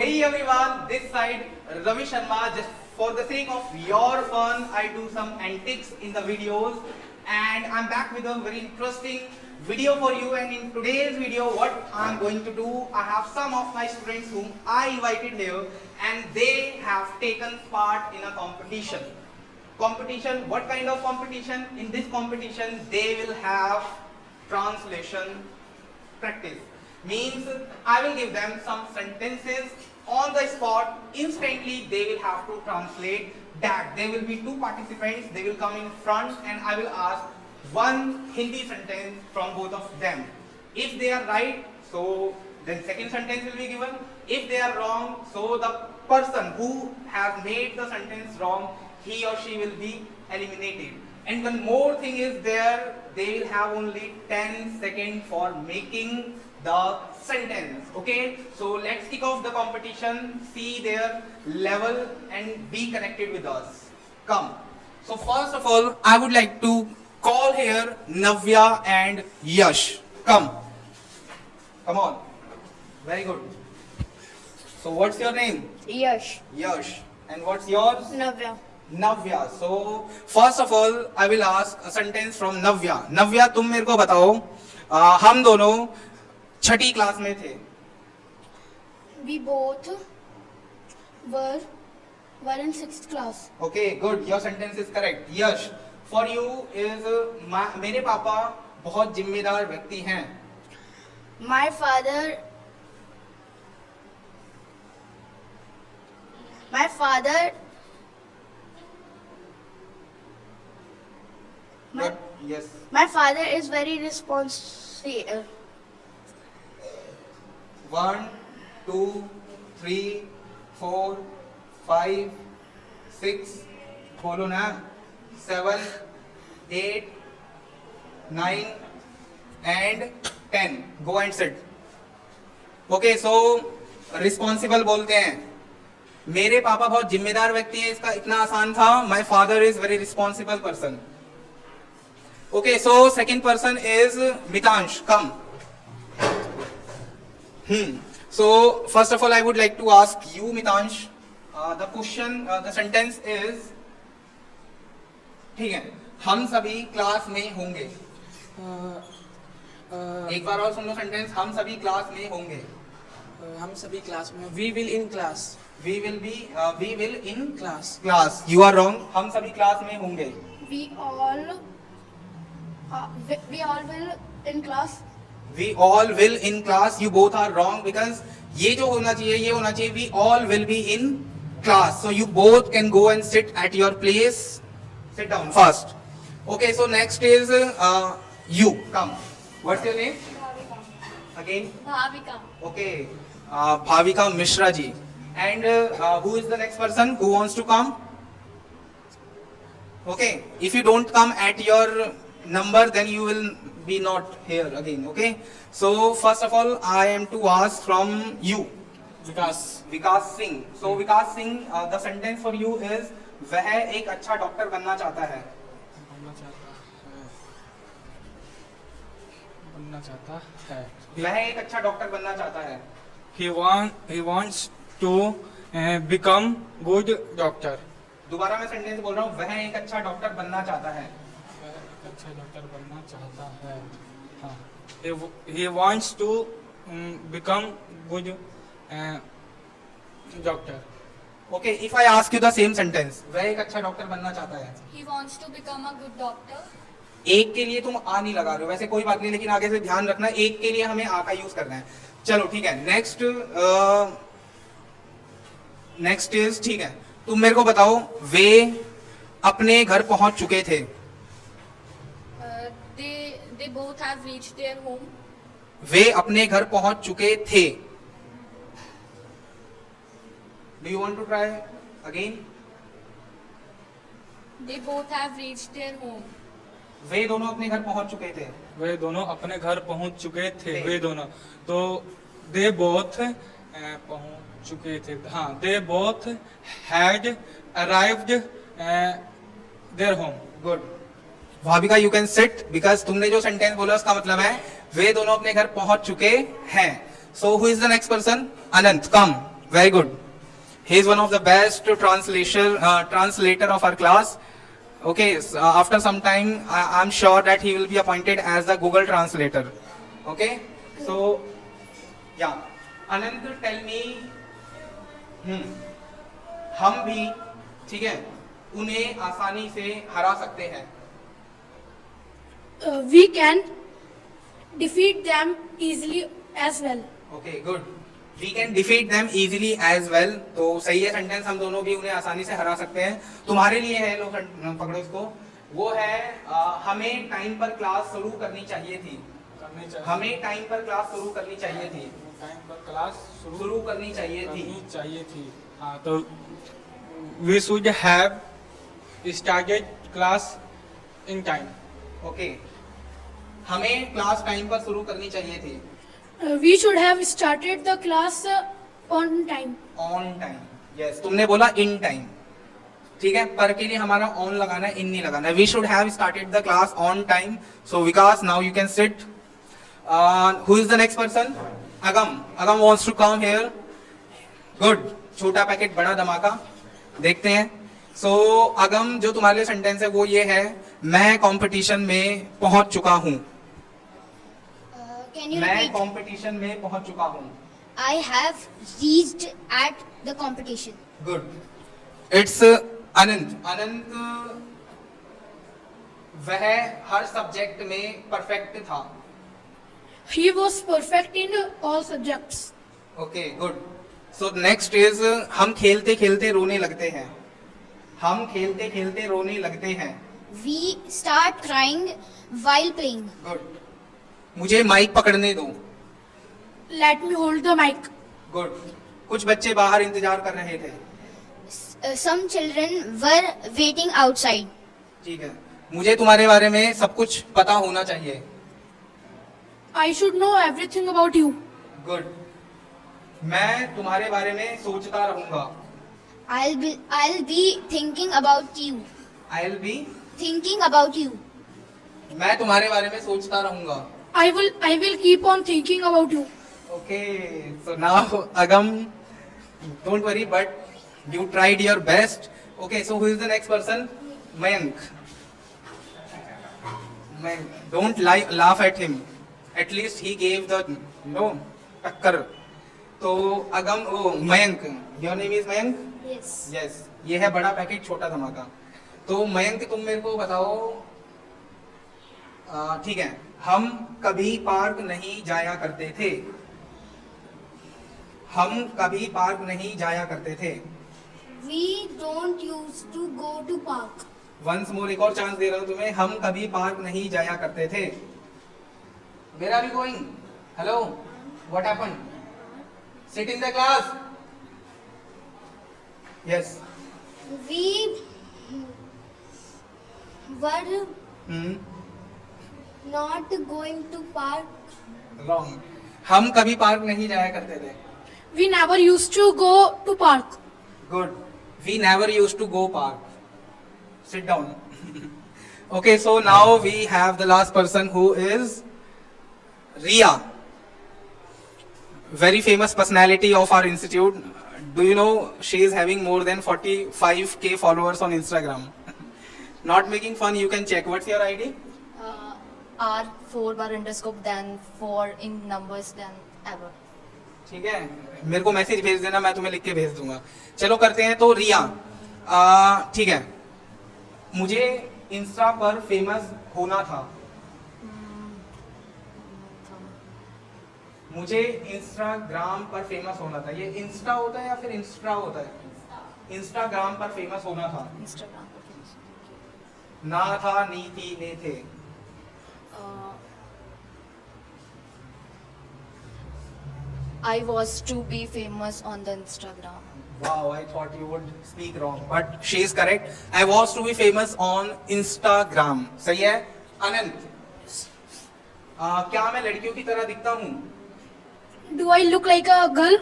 hey everyone, this side Ravi Sharma. Just for the sake of your fun, I do some antics in the videos, and I'm back with a very interesting video for you. And in today's video, what I'm going to do, I have some of my students whom I invited here, and they have taken part in a competition. Competition, what kind of competition? In this competition, they will have translation practice. Means I will give them some sentences on the spot. Instantly they will have to translate that. There will be two participants. They will come in front and I will ask one Hindi sentence from both of them. If they are right, so then second sentence will be given. If they are wrong, so the person who has made the sentence wrong, he or she will be eliminated. And one more thing is there, they will have only 10 seconds for making the sentence. Okay, so let's kick off the competition, see their level and be connected with us. Come. So first of all, I would like to call here Navya and Yash. Come. Come on. Very good. So what's your name? Yash. Yash. And what's yours? Navya. Navya. So first of all, I will ask a sentence from Navya. Navya, तुम मेरे को बताओ, हम दोनों छठी class में थे. We both were in 6th class. Okay, good. Your sentence is correct. Yash, for you is मेरे पापा बहुत जिम्मेदार व्यक्ति हैं. My father Yes. My father is very responsible. 1, 2, 3, 4, 5, 6, बोलो ना, 7, 8, 9 and 10. Go and sit. Okay, so responsible बोलते हैं. मेरे पापा बहुत जिम्मेदार व्यक्ति हैं, इसका इतना आसान था. My father is very responsible person. Okay, so second person is Mitansh. Come. So first of all, I would like to ask you, Mitansh. The question, the sentence is, ठीक है, हम सभी क्लास में होंगे. एक बार और सुन लो सेंटेंस. हम सभी क्लास में होंगे. हम सभी क्लास में. We will in class. We will in Class. class. You are wrong. हम सभी क्लास में होंगे. We all will in class. We all will in class. You both are wrong because ये जो होना चाहिए, ये होना चाहिए. We all will be in class. So you both can go and sit at your place. Sit down first. Okay. So next is you. Come. What's your name? Again. Bhavika. Okay. Bhavika Mishra ji. And who is the next person who wants to come? Okay. If you don't come at your number, then you will be not here again. Okay. So first of all, I am to ask from you. Vikas Singh. So Vikas Singh, the sentence for you is, वह एक अच्छा doctor बनना चाहता है. वह एक अच्छा doctor बनना चाहता है. He wants to become good doctor. दोबारा मैं सेंटेंस बोल रहा हूँ. वह एक अच्छा डॉक्टर बनना चाहता है. अच्छा डॉक्टर बनना चाहता है. हाँ. He wants to become good doctor. Okay, if I ask you the same sentence, वह एक अच्छा डॉक्टर बनना चाहता है. He wants to become a good doctor. एक के लिए तुम आ नहीं लगा रहे हो, वैसे कोई बात नहीं, लेकिन आगे से ध्यान रखना, एक के लिए हमें आ का यूज करना है. चलो ठीक है. नेक्स्ट इज, ठीक है, तुम मेरे को बताओ, वे अपने घर पहुंच चुके थे. They both have reached their home. वे अपने घर पहुंच चुके थे. Do you want to try again? They both have reached their home. वे दोनों अपने घर पहुंच चुके थे. वे दोनों अपने घर पहुंच चुके थे. वे दोनों, तो they both पहुंच चुके थे. हाँ, they both had arrived their home. Good. Bhavika, you can sit because तुमने जो सेंटेंस बोला उसका मतलब है वे दोनों अपने घर पहुंच चुके हैं. So who is the next person? Anant, come. Very good. He is one of the best translator of our class. Okay, so after some time, I'm sure that he will be appointed as the Google translator. Okay, so yeah, Anand, tell me, हम भी, ठीक है, उन्हें आसानी से हरा सकते हैं. We can defeat them easily as well. Okay, good. We can defeat them easily as well. तो सही है सेंटेंस, हम दोनों भी उन्हें आसानी से हरा सकते हैं. तुम्हारे लिए है, लो पकड़ो इसको. वो है हमें टाइम पर क्लास शुरू करनी चाहिए थी. हमें टाइम पर क्लास शुरू करनी चाहिए थी. टाइम पर क्लास शुरू करनी चाहिए थी. हाँ, तो we should have started class in time. Okay, हमें क्लास टाइम पर शुरू करनी चाहिए थी. We should have started the class on time. On time. Yes, तुमने बोला इन टाइम. ठीक है, पर के लिए हमारा ऑन लगाना है, इन नहीं लगाना है. We should have started the class on time. So Vikas, now you can sit. Who is the next person? Agam. Agam wants to come here. Good. छोटा पैकेट बड़ा धमाका. देखते हैं. सो अगम, जो तुम्हारे लिए सेंटेंस है वो ये है, मैं कंपटीशन में पहुंच चुका हूँ. Can you मैं repeat? कंपटीशन में पहुंच चुका हूँ. I have reached at the competition. Good. It's Anant. Anant वह हर सब्जेक्ट में परफेक्ट था. He was perfect in all subjects. Okay, good. So next is, हम खेलते खेलते रोने लगते हैं. हम खेलते खेलते रोने लगते हैं. We start crying while playing. Good. मुझे माइक पकड़ने दो. Let me hold the mic. Good. कुछ बच्चे बाहर इंतजार कर रहे थे. Some children were waiting outside. ठीक है, मुझे तुम्हारे बारे में सब कुछ पता होना चाहिए. I should know everything about you. Good. मैं तुम्हारे बारे में सोचता रहूंगा. I'll be thinking about you. I will be. Thinking about you. मैं तुम्हारे बारे में सोचता रहूंगा. I will keep on thinking about you. Okay, so now Agam, don't worry, but you tried your best. Okay, so who is the next person? Mayank. Mayank, don't laugh at him. At least he gave the takkar. तो अगम, Mayank, your name is Mayank? Yes. Yes. ये है बड़ा packet, छोटा धमाका. तो मयंक, तुम मेरे को बताओ. ठीक है, हम कभी पार्क नहीं जाया करते थे. हम कभी पार्क नहीं जाया करते थे. We don't used to go to park. Once more, एक और चांस दे रहा हूं तुम्हें. हम कभी पार्क नहीं जाया करते थे. Where are you going? Hello? What happened? Sit in the class. Yes. We were not going to park. Wrong. हम कभी पार्क नहीं जाया करते थे. We never used to go to park. Good. We never used to go park. Sit down. Okay, so now we have the last person, who is Ria. Very famous personality of our institute. Do you know she is having more than 45k followers on Instagram? Not making fun, you can check. What's your ID? R4 _ then 4 in numbers than ever. ठीक है, मेरे को message भेज देना, मैं तुम्हें लिख के भेज दूंगा. चलो करते हैं. तो रिया, ठीक है, मुझे इंस्टा पर फेमस होना था. मुझे इंस्टाग्राम पर फेमस होना था. ये इंस्टा होता है या फिर इंस्टा होता है? इंस्टाग्राम पर फेमस होना था. Instagram पर famous. ना था, नी थी, ने थे. I was to be famous on the Instagram. Wow, I thought you would speak wrong, but she is correct. I was to be famous on Instagram. सही है. अनंत, क्या मैं लड़कियों की तरह दिखता हूँ? Do I look like a girl?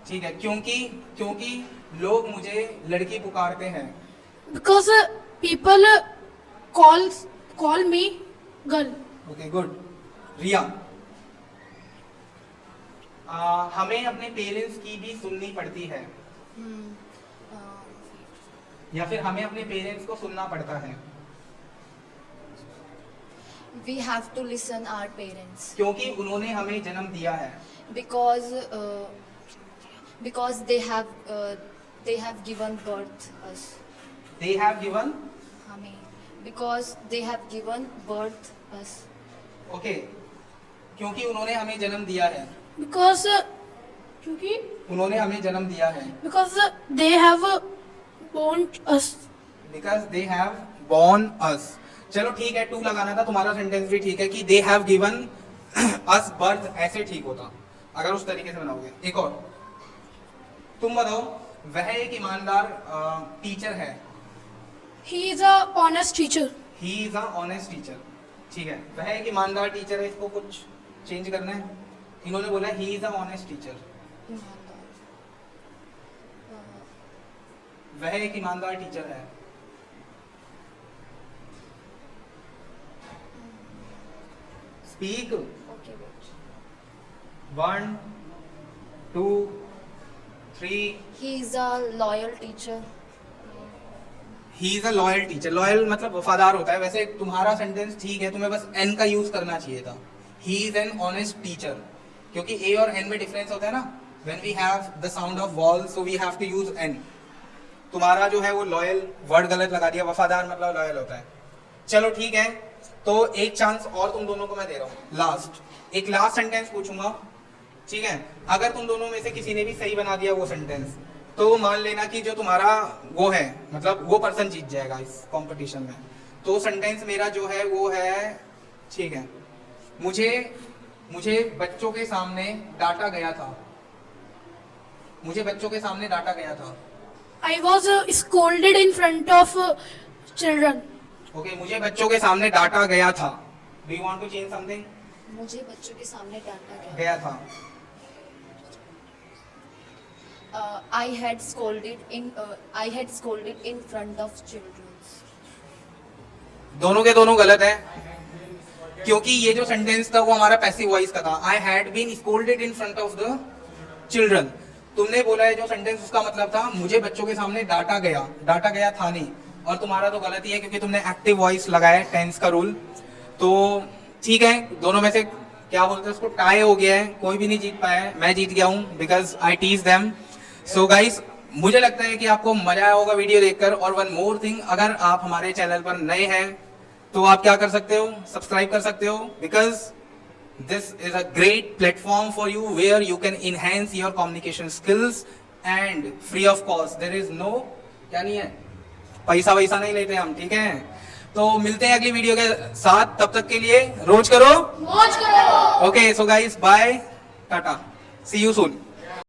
ठीक है, क्योंकि लोग मुझे लड़की पुकारते हैं. Because people call me girl. Okay, good. Riya, हमें अपने पेरेंट्स की भी सुननी पड़ती है, या फिर हमें अपने पेरेंट्स को सुनना पड़ता है? We have to listen our parents क्योंकि उन्होंने हमें जन्म दिया है। because they have given birth us. They have given, हमें because they have given birth us. okay, क्योंकि उन्होंने हमें जन्म दिया है, Because क्योंकि उन्होंने हमें जन्म दिया है, because they have born us. because they have born us. चलो ठीक है, टू लगाना था, तुम्हारा सेंटेंस भी ठीक है कि they have given us birth, ऐसे ठीक होता अगर उस तरीके से बनाओगे। एक और तुम बताओ, वह एक ईमानदार टीचर है। He is a honest teacher. He is a honest teacher, ठीक है, वह एक ईमानदार टीचर है, इसको कुछ चेंज करना है। इन्होंने बोला he is a honest teacher, वह एक ईमानदार टीचर है। Speak. Okay, wait. 1 2 3। He is a loyal teacher. He is a loyal teacher. Loyal मतलब वफादार होता है। वैसे तुम्हारा सेंटेंस ठीक है, तुम्हें बस एन का यूज करना चाहिए था। He is an honest teacher, क्योंकि ए और एन में डिफरेंस होता है ना। When we have the sound of vowel, so we have to use an. तुम्हारा जो है वो लॉयल वर्ड गलत लगा दिया। वफादार मतलब लॉयल होता है। चलो ठीक है, तो एक चांस और तुम दोनों को मैं दे रहा हूँ। लास्ट एक लास्ट सेंटेंस पूछूंगा, ठीक है। अगर तुम दोनों में से किसी ने भी सही बना दिया वो सेंटेंस, तो मान लेना कि जो तुम्हारा वो है, मतलब वो पर्सन जीत जाएगा इस कंपटीशन में। तो सेंटेंस मेरा जो है वो है, ठीक है, मुझे बच्चों के सामने डांटा गया था। मुझे बच्चों के सामने डांटा गया था। I was scolded in front of children. Okay, मुझे बच्चों के सामने डांटा गया था। Do you want to change something? मुझे बच्चों के सामने डांटा गया। गया था। I had scolded in front of children. दोनों के दोनों गलत है, क्योंकि ये जो सेंटेंस था वो हमारा पैसिव वॉइस का था। I had been scolded in front of the children. तुमने बोला है जो सेंटेंस, उसका मतलब था मुझे बच्चों के सामने डांटा गया। डांटा गया था नहीं। और तुम्हारा तो गलत ही है, क्योंकि तुमने एक्टिव वॉइस लगाया है, टेंस का रूल। तो ठीक है, दोनों में से क्या बोलते हैं उसको, टाई हो गया है। कोई भी नहीं जीत पाया है, मैं जीत गया हूँ, because I Ts them. So guys, मुझे लगता है कि आपको मजा आया होगा वीडियो देखकर। और वन मोर थिंग, अगर आप हमारे चैनल पर नए हैं तो आप क्या कर सकते हो, सब्सक्राइब कर सकते हो, because this is a great platform for you where you can enhance your communication skills and free of cost. There is no, क्या नहीं है, पैसा वैसा नहीं लेते हम, ठीक है। तो मिलते हैं अगली वीडियो के साथ, तब तक के लिए रोज करो, मौज करो। Okay. So guys, bye, tata, see you soon.